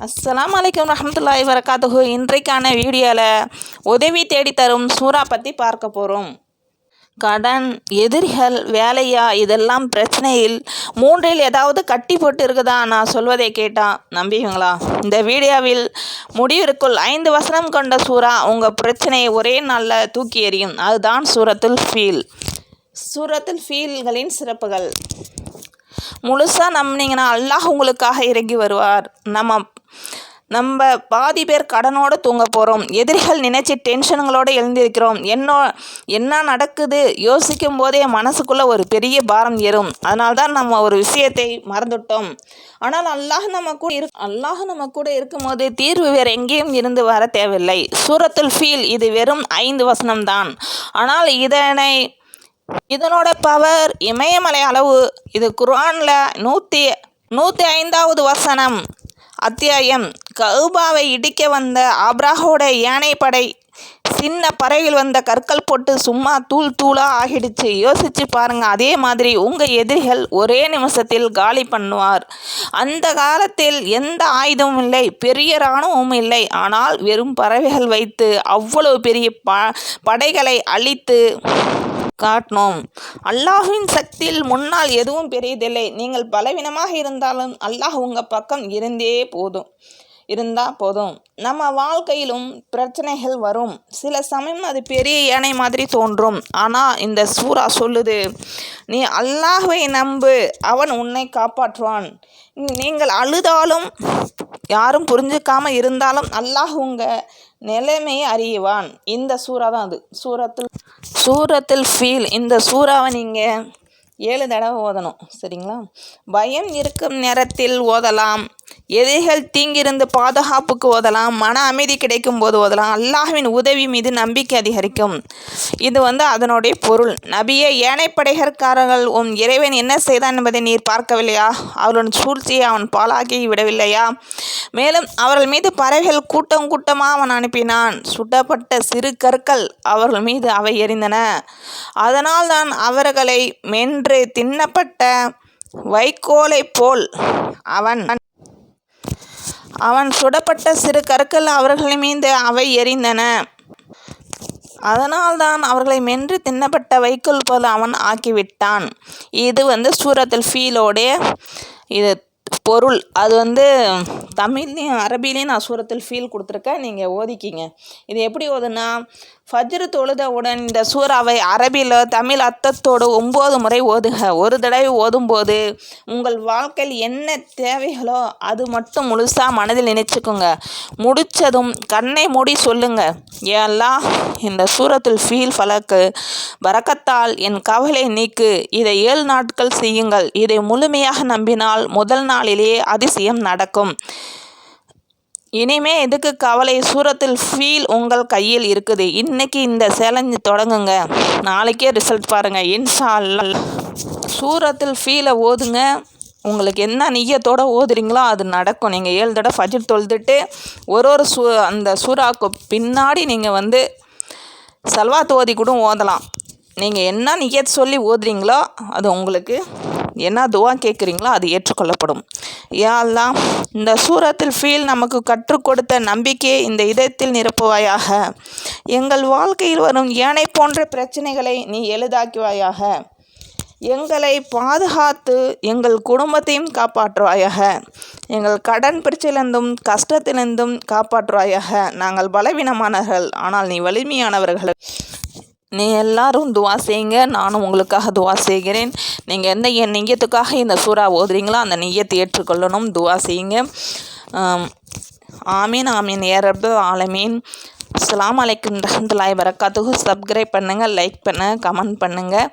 அஸ்ஸலாமு அலைக்கும் ரஹ்மத்துல்லாஹி வரகாத்துஹு. இன்றைக்கான வீடியோவில் உதவி தேடி தரும் சூறா பற்றி பார்க்க போகிறோம். கடன், எதிரிகள், வேலையா, இதெல்லாம் பிரச்சனையில் மூன்றில் ஏதாவது கட்டி போட்டு இருக்குதா? நான் சொல்வதை கேட்டால் நம்புவீங்களா? இந்த வீடியோவில் முடிவிற்குள் 5 வசனம் கொண்ட சூறா உங்கள் பிரச்சனையை ஒரே நாளில் தூக்கி எறியும். அதுதான் சூரத்துல் ஃபீல். சூரத்துல் ஃபீல்களின் சிறப்புகள். முழுசாக நம்பினீங்கன்னா அல்லாஹ் உங்களுக்காக இறங்கி வருவார். நம்ம பாதி பேர் கடனோடு தூங்க போகிறோம். எதிரிகள் நினச்சி டென்ஷனுங்களோடு எழுந்திருக்கிறோம். என்ன நடக்குது யோசிக்கும் போதே மனசுக்குள்ளே ஒரு பெரிய பாரம் ஏறும். அதனால தான் நம்ம ஒரு விஷயத்தை மறந்துட்டோம். ஆனால் அல்லாஹ் நம்ம கூட இருக்கும்போது தீர்வு வேறு எங்கேயும் இருந்து வர தேவையில்லை. சூரத்துல் ஃபீல் இது வெறும் 5 வசனம்தான். ஆனால் இதனோட பவர் இமயமலை அளவு. இது குர்ஆனில் 105வது வசனம் அத்தியாயம். கஅபாவை இடிக்க வந்த ஆப்ரஹாவோட யானைப்படை சின்ன பறவையில் வந்த கற்கள் போட்டு சும்மா தூளாக ஆகிடுச்சு. யோசிச்சு பாருங்க. அதே மாதிரி உங்கள் எதிரிகள் ஒரே நிமிஷத்தில் காலி பண்ணுவார். அந்த காலத்தில் எந்த ஆயுதமும் இல்லை, பெரிய இராணுவமும் இல்லை. ஆனால் வெறும் பறவைகள் வைத்து அவ்வளவு பெரிய படைகளை அழித்து காட்டினோம். அல்லாஹ்வின் சக்தியில் முன்னால் எதுவும் பெரியதில்லை. நீங்கள் பலவீனமாக இருந்தாலும் அல்லாஹ் உங்கள் பக்கம் இருந்தால் போதும். நம்ம வாழ்க்கையிலும் பிரச்சனைகள் வரும். சில சமயம் அது பெரிய யானை மாதிரி தோன்றும். ஆனால் இந்த சூறா சொல்லுது, நீ அல்லாஹ்வை நம்பு, அவன் உன்னை காப்பாற்றுவான். நீங்கள் அழுதாலும் யாரும் புரிஞ்சுக்காமல் இருந்தாலும் அல்லாஹ் உங்கள் நிலைமையை அறியுவான். இந்த சூறா தான் அது. சூரத்துல் ஃபீல். இந்த சூறாவை நீங்கள் 7 தடவை ஓதணும். சரிங்களா? பயம் இருக்கும் நேரத்தில் ஓதலாம். எதிரிகள் தீங்கிருந்து பாதுகாப்புக்கு ஓதலாம். மன அமைதி கிடைக்கும் போது ஓதலாம். அல்லாஹ்வின் உதவி மீது நம்பிக்கை அதிகரிக்கும். இது அதனுடைய பொருள். நபியே, யானைப்படைகள்காரர்கள் உன் இறைவன் என்ன செய்தான் என்பதை நீர் பார்க்கவில்லையா? அவர்களின் சூழ்ச்சியை அவன் பாழாக்கி விடவில்லையா? மேலும் அவர்கள் மீது பறவைகள் கூட்டமாக அவன் அனுப்பினான். சுடப்பட்ட சிறு கற்கள் அவர்கள் மீது அவை எறிந்தன. அதனால் தான் அவர்களை மென்று தின்னப்பட்ட வைக்கோலை போல் அவன் சுடப்பட்ட சிறு கற்கள் அவர்கள் மீது அவை எறிந்தன. அதனால்தான் அவர்களை மென்று தின்னப்பட்ட வைக்கோல் போல் அவன் ஆக்கிவிட்டான். இது சூரத்துல் ஃபீலோடைய இது பொருள். அது தமிழ்லையும் அரபிலையும் நான் சூரத்துல் ஃபீல் கொடுத்துருக்கேன். நீங்கள் ஓதிக்கிங்க. இது எப்படி ஓதுனா, ஃபஜ்ர் தொழுதவுடன் இந்த சூறாவை அரபியில் தமிழ் அர்த்தத்தோடு 9 முறை ஓதுக. ஒரு தடவை ஓதும்போது உங்கள் வாழ்க்கையில் என்ன தேவைகளோ அது மட்டும் முழுசாக மனதில் நினைச்சுக்கோங்க. முடித்ததும் கண்ணை மூடி சொல்லுங்க, யா அல்லாஹ், இந்த சூரத்துல் ஃபீல் ஃபலக்கு பரக்கத்தால் என் கவலை நீக்கு. இதை 7 நாட்கள் செய்யுங்கள். இதை முழுமையாக நம்பினால் முதல் நாளிலேயே அதிசயம் நடக்கும். இனிமே எதுக்கு கவலை? சூரத்துல் ஃபீல் உங்கள் கையில் இருக்குது. இன்னைக்கு இந்த சேலஞ்சு தொடங்குங்க. நாளைக்கே ரிசல்ட் பாருங்கள் இன்ஷா அல்லாஹ். சூரத்துல் ஃபீலை ஓதுங்க. உங்களுக்கு என்ன நிய்யத்தோடு ஓதுறீங்களோ அது நடக்கும். நீங்கள் 7 தடவை ஃபஜ்ர் தொழுதுட்டு ஒரு அந்த சூறாவுக்கு பின்னாடி நீங்கள் சல்வாத் ஓதி கூட ஓதலாம். நீங்கள் என்ன நிய்யத் சொல்லி ஓதுறீங்களோ அது உங்களுக்கு என்ன துவா கேட்குறீங்களோ அது ஏற்றுக்கொள்ளப்படும். யா அல்லாஹ், இந்த சூரத்துல் ஃபீல் நமக்கு கற்றுக் கொடுத்த நம்பிக்கையை இந்த இதயத்தில் நிரப்புவாயாக. எங்கள் வாழ்க்கையில் வரும் யானை போன்ற பிரச்சனைகளை நீ எளிதாக்குவாயாக. எங்களை பாதுகாத்து எங்கள் குடும்பத்தையும் காப்பாற்றுவாயாக. எங்கள் கடன் பிரச்சனையிலிருந்தும் கஷ்டத்திலிருந்தும் காப்பாற்றுவாயாக. நாங்கள் பலவீனமானவர்கள், ஆனால் நீ வலிமையானவர்கள். நீ எல்லாரும் துவா செய்யுங்க. நானும் உங்களுக்காக துவா செய்கிறேன். நீங்கள் எந்த நிய்யத்துக்காக இந்த சூறா ஓதுறீங்களோ அந்த நிய்யத்தை ஏற்றுக்கொள்ளணும். துவா செய்யுங்க. ஆமீன் ஆமீன் யா ரப்பல் ஆலமீன். அஸ்ஸலாமு அலைக்கும் ரஹ்மத்துல்லாஹி வரகாத்துஹு. சப்ஸ்கிரைப் பண்ணுங்கள், லைக் பண்ணுங்கள், கமெண்ட் பண்ணுங்கள்.